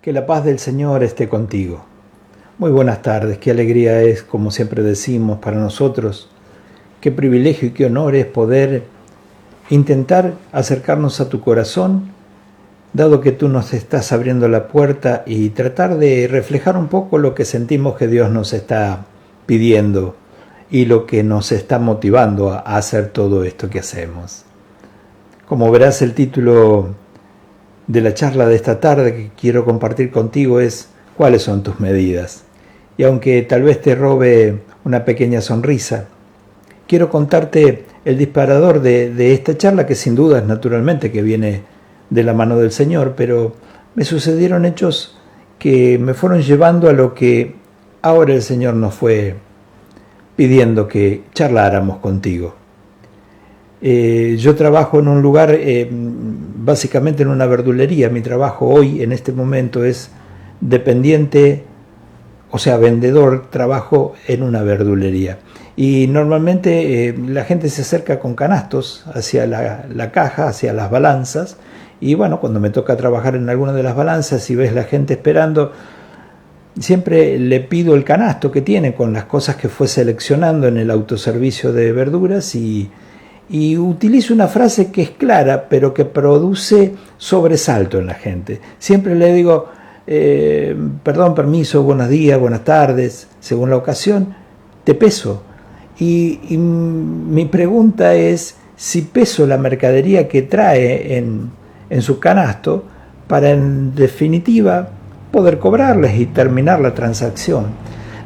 Que la paz del Señor esté contigo. Muy buenas tardes, qué alegría es, como siempre decimos, para nosotros. Qué privilegio y qué honor es poder intentar acercarnos a tu corazón, dado que tú nos estás abriendo la puerta, y tratar de reflejar un poco lo que sentimos que Dios nos está pidiendo y lo que nos está motivando a hacer todo esto que hacemos. Como verás, el título de la charla de esta tarde que quiero compartir contigo es ¿cuáles son tus medidas? Y aunque tal vez te robe una pequeña sonrisa, quiero contarte el disparador de esta charla, que sin duda es naturalmente que viene de la mano del Señor, pero me sucedieron hechos que me fueron llevando a lo que ahora el Señor nos fue pidiendo que charláramos contigo. Yo trabajo en un lugar, básicamente en una verdulería. Mi trabajo hoy, en este momento, es dependiente, o sea, vendedor. Trabajo en una verdulería. Y normalmente la gente se acerca con canastos hacia la caja, hacia las balanzas. Y bueno, cuando me toca trabajar en alguna de las balanzas y ves la gente esperando, siempre le pido el canasto que tiene con las cosas que fue seleccionando en el autoservicio de verduras, y utilizo una frase que es clara, pero que produce sobresalto en la gente. Siempre le digo, perdón, permiso, buenos días, buenas tardes, según la ocasión, te peso. Y mi pregunta es si peso la mercadería que trae en su canasto, para en definitiva poder cobrarles y terminar la transacción.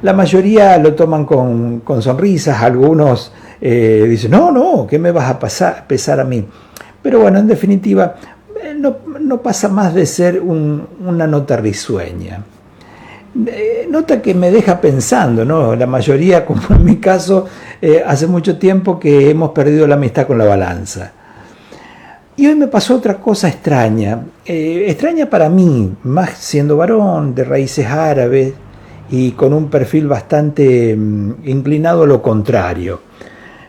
La mayoría lo toman con sonrisas, algunos dicen, no, ¿qué me vas a pesar a mí? Pero bueno, en definitiva, no pasa más de ser una nota risueña. Nota que me deja pensando, ¿no? La mayoría, como en mi caso, hace mucho tiempo que hemos perdido la amistad con la balanza. Y hoy me pasó otra cosa extraña, extraña para mí, más siendo varón, de raíces árabes y con un perfil bastante inclinado a lo contrario.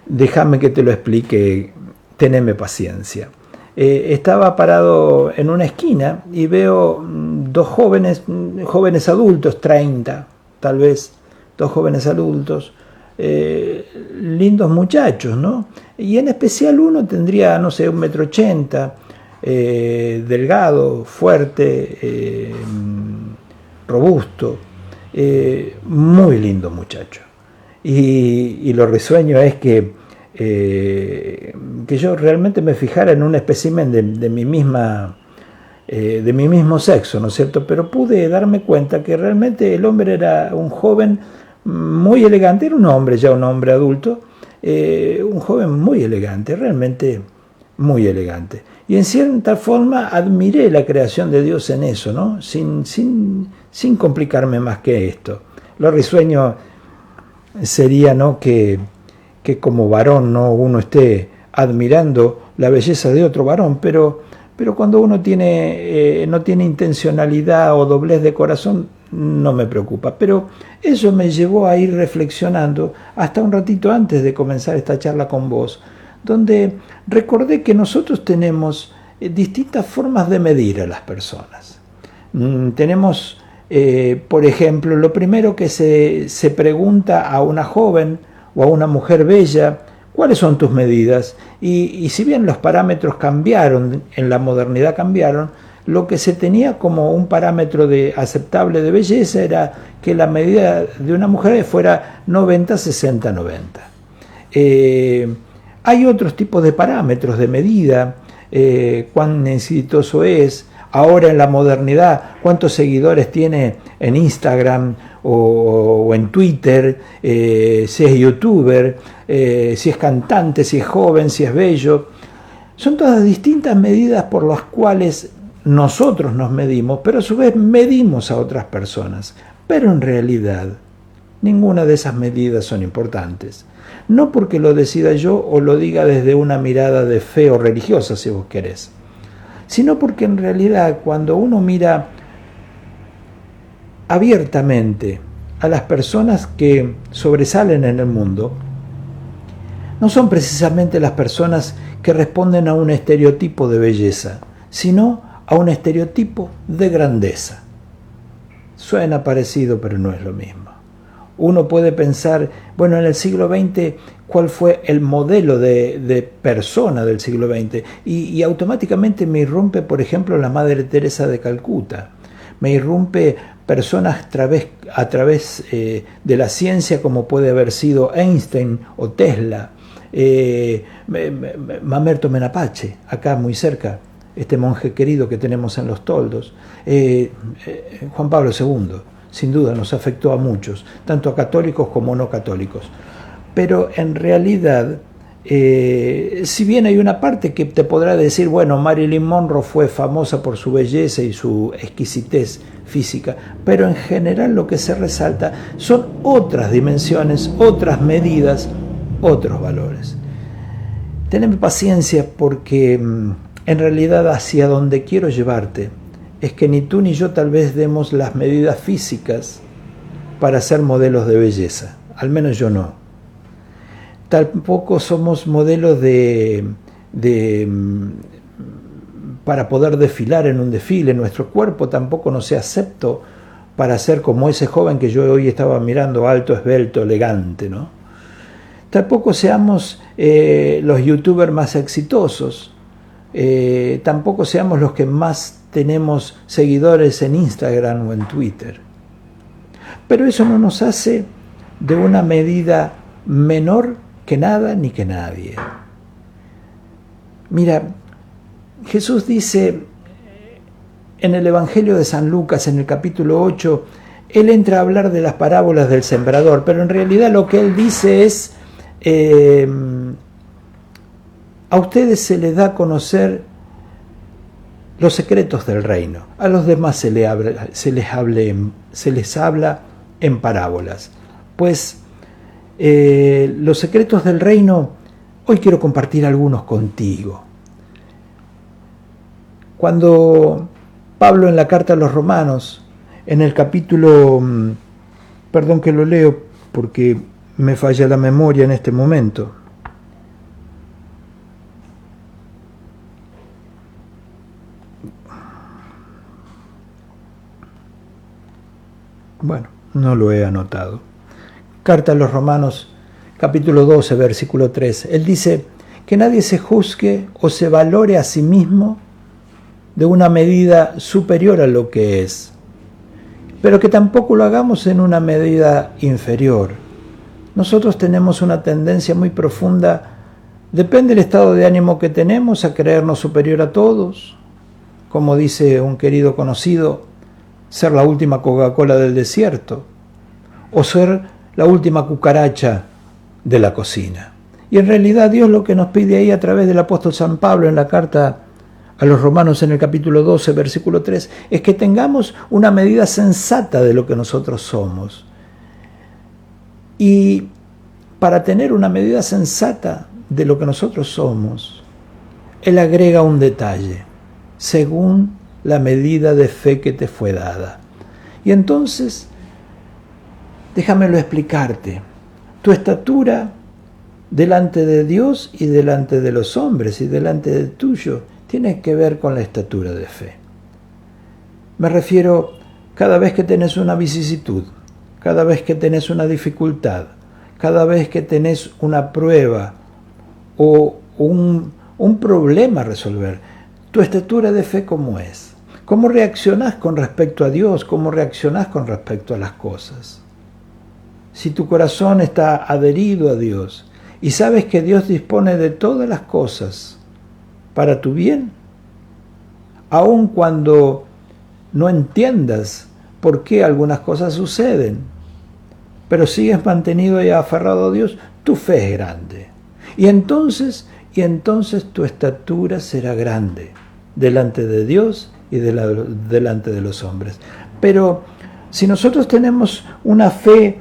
Déjame que te lo explique, teneme paciencia. Estaba parado en una esquina y veo dos jóvenes adultos, 30 tal vez, dos jóvenes adultos, lindos muchachos, ¿no? Y en especial uno tendría, no sé, 1,80 m, delgado, fuerte, robusto, muy lindo muchacho. Y lo risueño es que yo realmente me fijara en un espécimen de mi mismo sexo, ¿no es cierto? Pero pude darme cuenta que realmente el hombre era un joven muy elegante, era un hombre adulto, un joven muy elegante, realmente muy elegante. Y en cierta forma admiré la creación de Dios en eso, ¿no? Sin complicarme más que esto. Lo risueño sería, ¿no?, que como varón, ¿no?, uno esté admirando la belleza de otro varón, pero cuando uno no tiene intencionalidad o doblez de corazón, no me preocupa. Pero eso me llevó a ir reflexionando hasta un ratito antes de comenzar esta charla con vos, donde recordé que nosotros tenemos distintas formas de medir a las personas. Tenemos, por ejemplo, lo primero que se pregunta a una joven o a una mujer bella: ¿cuáles son tus medidas? Y si bien los parámetros cambiaron, en la modernidad cambiaron, lo que se tenía como un parámetro aceptable de belleza era que la medida de una mujer fuera 90, 60, 90. Hay otros tipos de parámetros de medida, cuán exitoso es. Ahora en la modernidad, cuántos seguidores tiene en Instagram o en Twitter, si es youtuber, si es cantante, si es joven, si es bello. Son todas distintas medidas por las cuales nosotros nos medimos, pero a su vez medimos a otras personas. Pero en realidad, ninguna de esas medidas son importantes. No porque lo decida yo o lo diga desde una mirada de fe o religiosa, si vos querés, sino porque en realidad cuando uno mira abiertamente a las personas que sobresalen en el mundo, no son precisamente las personas que responden a un estereotipo de belleza, sino a un estereotipo de grandeza. Suena parecido, pero no es lo mismo. Uno puede pensar, bueno, en el siglo XX, ¿cuál fue el modelo de persona del siglo XX? Y automáticamente me irrumpe, por ejemplo, la Madre Teresa de Calcuta. Me irrumpe personas a través de la ciencia, como puede haber sido Einstein o Tesla, Mamerto Menapache, acá muy cerca, este monje querido que tenemos en Los Toldos, Juan Pablo II, sin duda nos afectó a muchos, tanto a católicos como no católicos. Pero en realidad, si bien hay una parte que te podrá decir, bueno, Marilyn Monroe fue famosa por su belleza y su exquisitez física, pero en general lo que se resalta son otras dimensiones, otras medidas, otros valores. Teneme paciencia porque en realidad hacia donde quiero llevarte es que ni tú ni yo tal vez demos las medidas físicas para ser modelos de belleza, al menos yo no. Tampoco somos modelos para poder desfilar en un desfile. Nuestro cuerpo tampoco nos es acepto para ser como ese joven que yo hoy estaba mirando, alto, esbelto, elegante, ¿no? Tampoco seamos los youtubers más exitosos, tampoco seamos los que más tenemos seguidores en Instagram o en Twitter. Pero eso no nos hace de una medida menor que nada ni que nadie. Mira, Jesús dice en el Evangelio de San Lucas, en el capítulo 8, Él entra a hablar de las parábolas del sembrador, pero en realidad lo que Él dice es, a ustedes se les da a conocer los secretos del reino, a los demás se les habla en parábolas. Pues los secretos del reino, hoy quiero compartir algunos contigo. Cuando Pablo en la carta a los Romanos, en el capítulo, perdón que lo leo porque me falla la memoria en este momento. Bueno, no lo he anotado. Carta a los Romanos, capítulo 12, versículo 3. Él dice que nadie se juzgue o se valore a sí mismo de una medida superior a lo que es, pero que tampoco lo hagamos en una medida inferior. Nosotros tenemos una tendencia muy profunda, depende del estado de ánimo que tenemos, a creernos superior a todos, como dice un querido conocido, ser la última Coca-Cola del desierto, o ser la última cucaracha de la cocina. Y en realidad Dios lo que nos pide ahí a través del apóstol San Pablo en la carta a los Romanos en el capítulo 12, versículo 3, es que tengamos una medida sensata de lo que nosotros somos. Y para tener una medida sensata de lo que nosotros somos, Él agrega un detalle, según la medida de fe que te fue dada. Y entonces, déjamelo explicarte, tu estatura delante de Dios y delante de los hombres y delante de tuyo, tiene que ver con la estatura de fe. Me refiero cada vez que tenés una vicisitud, cada vez que tenés una dificultad, cada vez que tenés una prueba o un problema a resolver, tu estatura de fe ¿cómo es? ¿Cómo reaccionás con respecto a Dios? ¿Cómo reaccionás con respecto a las cosas? Si tu corazón está adherido a Dios y sabes que Dios dispone de todas las cosas para tu bien, aun cuando no entiendas por qué algunas cosas suceden, pero sigues mantenido y aferrado a Dios, tu fe es grande. Y entonces tu estatura será grande delante de Dios y delante de los hombres. Pero si nosotros tenemos una fe,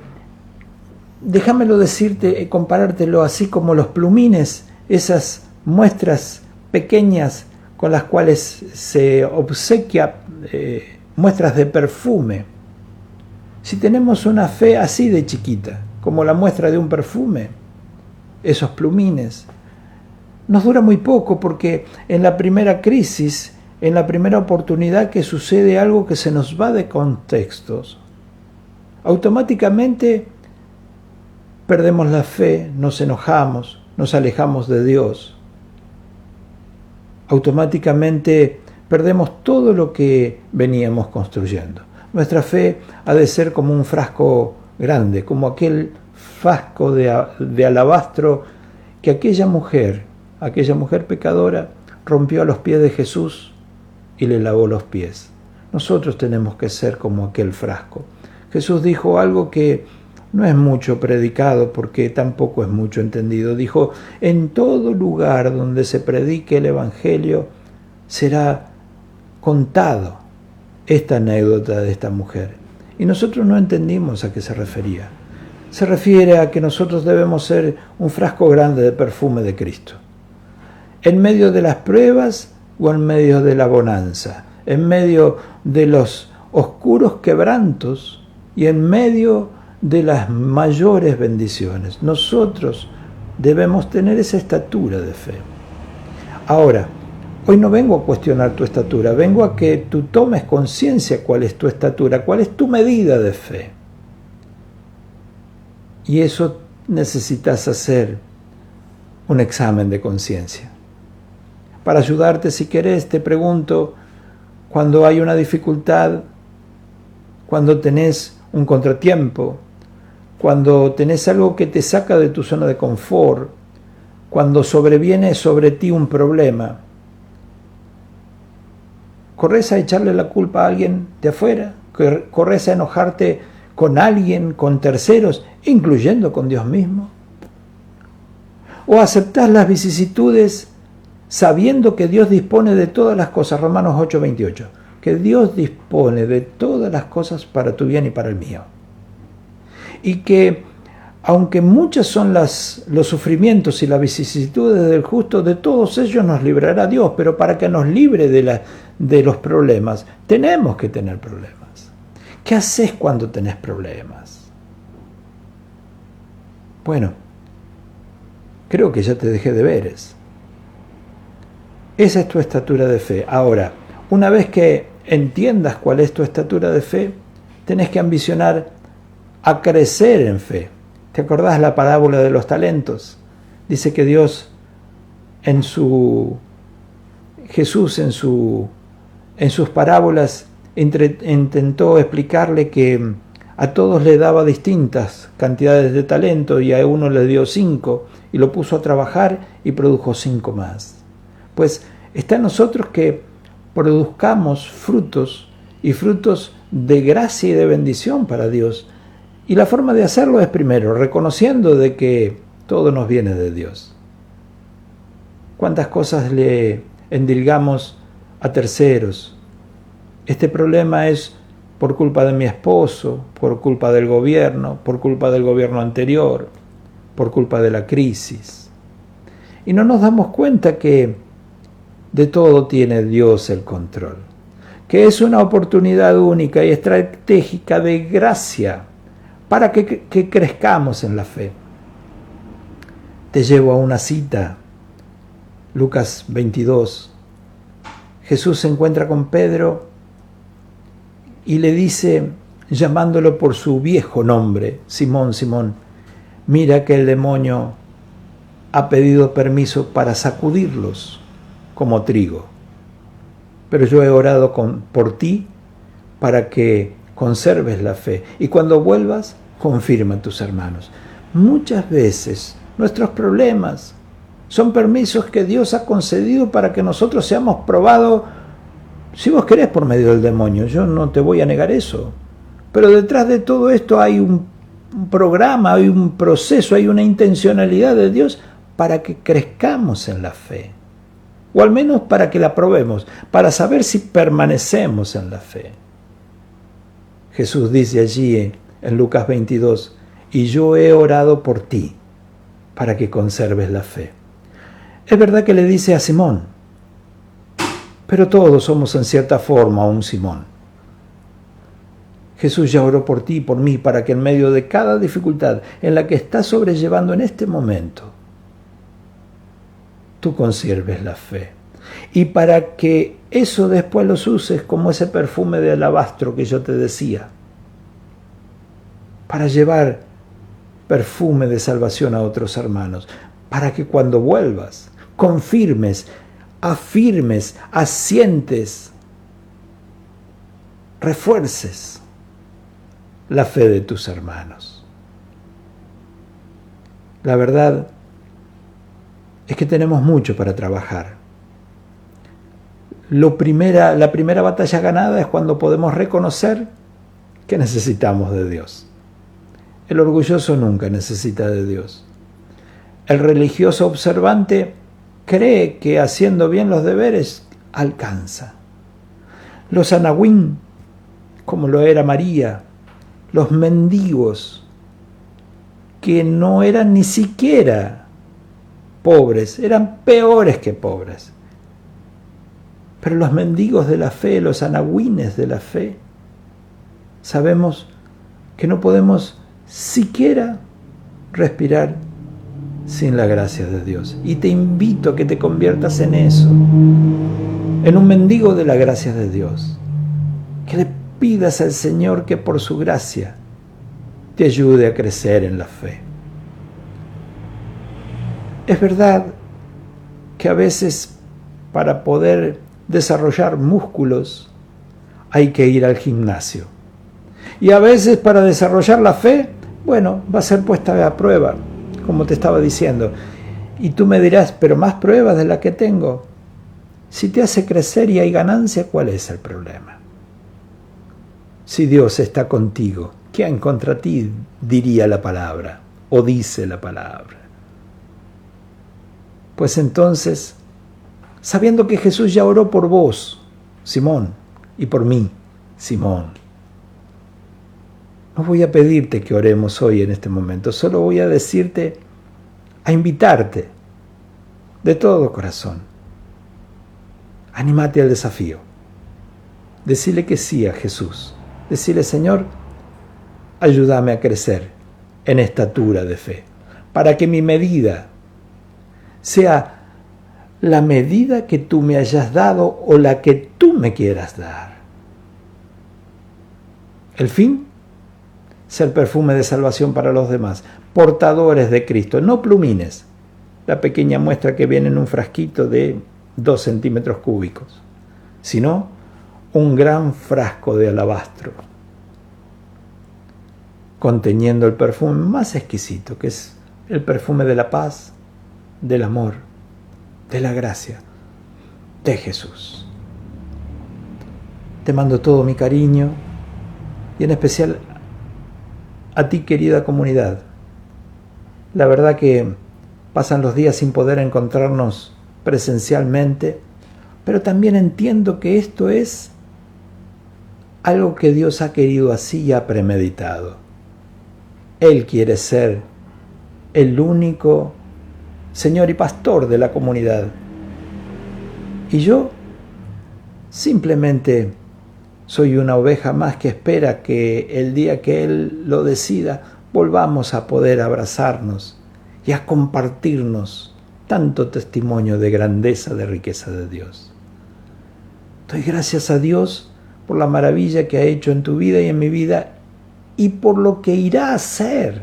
déjamelo decirte, comparártelo así como los plumines, esas muestras pequeñas con las cuales se obsequia muestras de perfume. Si tenemos una fe así de chiquita, como la muestra de un perfume, esos plumines, nos dura muy poco porque en la primera crisis en la primera oportunidad que sucede algo que se nos va de contextos, automáticamente perdemos la fe, nos enojamos, nos alejamos de Dios. Automáticamente perdemos todo lo que veníamos construyendo. Nuestra fe ha de ser como un frasco grande, como aquel frasco de alabastro que aquella mujer pecadora rompió a los pies de Jesús y le lavó los pies. Nosotros tenemos que ser como aquel frasco. Jesús dijo algo que no es mucho predicado porque tampoco es mucho entendido. Dijo, en todo lugar donde se predique el Evangelio será contado esta anécdota de esta mujer. Y nosotros no entendimos a qué se refería. Se refiere a que nosotros debemos ser un frasco grande de perfume de Cristo. En medio de las pruebas o en medio de la bonanza, en medio de los oscuros quebrantos y en medio de las mayores bendiciones. Nosotros debemos tener esa estatura de fe. Ahora, hoy no vengo a cuestionar tu estatura, vengo a que tú tomes conciencia cuál es tu estatura, cuál es tu medida de fe. Y eso necesitas hacer un examen de conciencia. Para ayudarte, si querés, te pregunto, cuando hay una dificultad, cuando tenés un contratiempo, cuando tenés algo que te saca de tu zona de confort, cuando sobreviene sobre ti un problema, ¿corres a echarle la culpa a alguien de afuera? ¿Corres a enojarte con alguien, con terceros, incluyendo con Dios mismo? ¿O aceptás las vicisitudes sabiendo que Dios dispone de todas las cosas? Romanos 8:28, que Dios dispone de todas las cosas para tu bien y para el mío. Y que, aunque muchas son los sufrimientos y las vicisitudes del justo, de todos ellos nos librará Dios, pero para que nos libre de los problemas, tenemos que tener problemas. ¿Qué haces cuando tenés problemas? Bueno, creo que ya te dejé deberes. Esa es tu estatura de fe. Ahora, una vez que entiendas cuál es tu estatura de fe, tenés que ambicionar a crecer en fe. ¿Te acordás la parábola de los talentos? Dice que Jesús en sus parábolas intentó explicarle que a todos le daba distintas cantidades de talento y a uno le dio 5 y lo puso a trabajar y produjo 5 más. Pues está en nosotros que produzcamos frutos y frutos de gracia y de bendición para Dios. Y la forma de hacerlo es primero reconociendo de que todo nos viene de Dios. ¿Cuántas cosas le endilgamos a terceros? Este problema es por culpa de mi esposo, por culpa del gobierno anterior, por culpa de la crisis. Y no nos damos cuenta que de todo tiene Dios el control, que es una oportunidad única y estratégica de gracia para que crezcamos en la fe. Te llevo a una cita, Lucas 22. Jesús se encuentra con Pedro y le dice, llamándolo por su viejo nombre, Simón, Simón, mira que el demonio ha pedido permiso para sacudirlos como trigo, pero yo he orado por ti para que conserves la fe y cuando vuelvas confirma a tus hermanos. Muchas veces nuestros problemas son permisos que Dios ha concedido para que nosotros seamos probados, si vos querés, por medio del demonio. Yo no te voy a negar eso, pero detrás de todo esto hay un programa, hay un proceso, hay una intencionalidad de Dios para que crezcamos en la fe, o al menos para que la probemos, para saber si permanecemos en la fe. Jesús dice allí en Lucas 22, y yo he orado por ti para que conserves la fe. Es verdad que le dice a Simón, pero todos somos en cierta forma un Simón. Jesús ya oró por ti y por mí para que en medio de cada dificultad en la que estás sobrellevando en este momento, tú conserves la fe. Y para que eso después los uses como ese perfume de alabastro que yo te decía, para llevar perfume de salvación a otros hermanos, para que cuando vuelvas confirmes, afirmes, asientes, refuerces la fe de tus hermanos. La verdad es que tenemos mucho para trabajar. La primera batalla ganada es cuando podemos reconocer que necesitamos de Dios. El orgulloso nunca necesita de Dios. El religioso observante cree que haciendo bien los deberes alcanza. Los anahuín, como lo era María, los mendigos, que no eran ni siquiera pobres, eran peores que pobres. Pero los mendigos de la fe, los anahuines de la fe, sabemos que no podemos siquiera respirar sin la gracia de Dios. Y te invito a que te conviertas en eso, en un mendigo de la gracia de Dios. Que le pidas al Señor que por su gracia te ayude a crecer en la fe. Es verdad que a veces para poder desarrollar músculos hay que ir al gimnasio. Y a veces para desarrollar la fe, bueno, va a ser puesta a prueba, como te estaba diciendo. Y tú me dirás, pero más pruebas de las que tengo. Si te hace crecer y hay ganancia, ¿cuál es el problema? Si Dios está contigo, ¿quién contra ti diría la palabra o dice la palabra? Pues entonces, sabiendo que Jesús ya oró por vos, Simón, y por mí, Simón, no voy a pedirte que oremos hoy en este momento, solo voy a decirte, a invitarte de todo corazón. Anímate al desafío. Decile que sí a Jesús. Decile, Señor, ayúdame a crecer en estatura de fe, para que mi medida sea la medida que tú me hayas dado o la que tú me quieras dar. El fin, ser perfume de salvación para los demás, portadores de Cristo, no plumines, la pequeña muestra que viene en un frasquito de 2 centímetros cúbicos, sino un gran frasco de alabastro, conteniendo el perfume más exquisito, que es el perfume de la paz, del amor, de la gracia de Jesús. Te mando todo mi cariño y en especial a ti, querida comunidad. La verdad que pasan los días sin poder encontrarnos presencialmente, pero también entiendo que esto es algo que Dios ha querido así y ha premeditado. Él quiere ser el único Señor y Pastor de la comunidad. Y yo simplemente soy una oveja más que espera que el día que Él lo decida, volvamos a poder abrazarnos y a compartirnos tanto testimonio de grandeza, de riqueza de Dios. Doy gracias a Dios por la maravilla que ha hecho en tu vida y en mi vida y por lo que irá a hacer,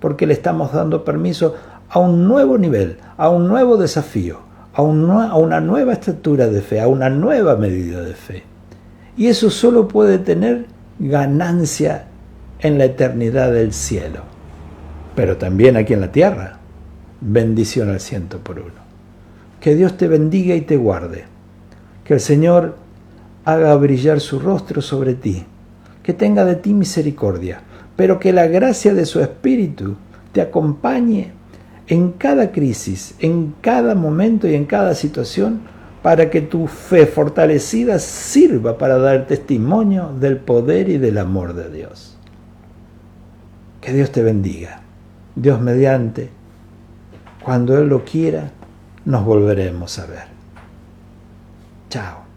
porque le estamos dando permiso a un nuevo nivel, a un nuevo desafío, a una nueva estatura de fe, a una nueva medida de fe. Y eso solo puede tener ganancia en la eternidad del cielo, pero también aquí en la tierra, bendición al 100 por 1. Que Dios te bendiga y te guarde, que el Señor haga brillar su rostro sobre ti, que tenga de ti misericordia, pero que la gracia de su Espíritu te acompañe en cada crisis, en cada momento y en cada situación, para que tu fe fortalecida sirva para dar testimonio del poder y del amor de Dios. Que Dios te bendiga. Dios mediante, cuando Él lo quiera, nos volveremos a ver. Chao.